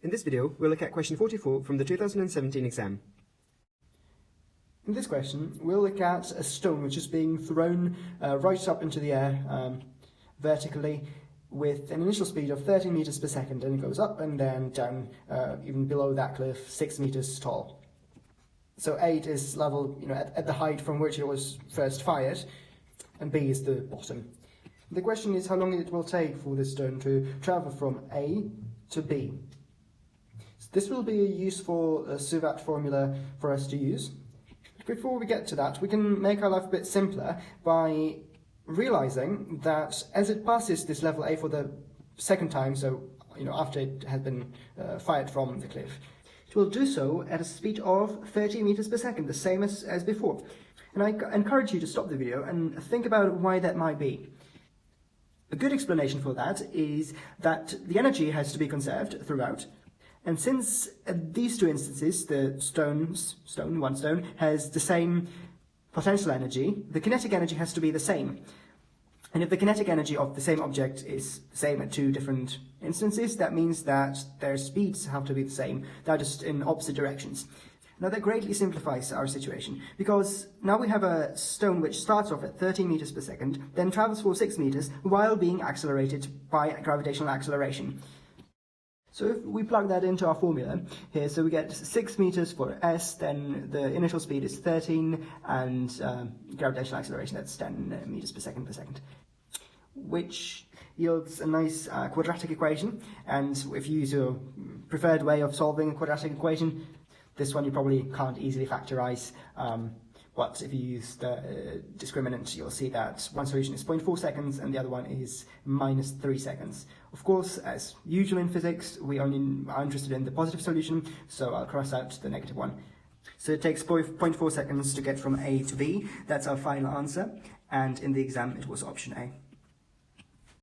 In this video, we'll look at question 44 from the 2017 exam. In this question, we'll look at a stone which is being thrown right up into the air vertically with an initial speed of 13 meters per second, and it goes up and then down even below that cliff, 6 meters tall. So 8 is level, at the height from which it was first fired, and B is the bottom. The question is how long it will take for this stone to travel from A to B. So this will be a useful SUVAT formula for us to use. Before we get to that, we can make our life a bit simpler by realizing that as it passes this level A for the second time, so after it has been fired from the cliff, it will do so at a speed of 30 meters per second, the same as before. And I encourage you to stop the video and think about why that might be. A good explanation for that is that the energy has to be conserved throughout. And since these two instances, the one stone, has the same potential energy, the kinetic energy has to be the same. And if the kinetic energy of the same object is the same at two different instances, that means that their speeds have to be the same. They're just in opposite directions. Now that greatly simplifies our situation, because now we have a stone which starts off at 13 meters per second, then travels for 6 meters while being accelerated by gravitational acceleration. So if we plug that into our formula here, so we get 6 meters for s, then the initial speed is 13, and gravitational acceleration, that's 10 meters per second, which yields a nice quadratic equation. And if you use your preferred way of solving a quadratic equation, this one you probably can't easily factorize, but if you use the discriminant, you'll see that one solution is 0.4 seconds and the other one is minus 3 seconds. Of course, as usual in physics, we only are interested in the positive solution, so I'll cross out the negative one. So it takes 0.4 seconds to get from A to B. That's our final answer, and in the exam it was option A.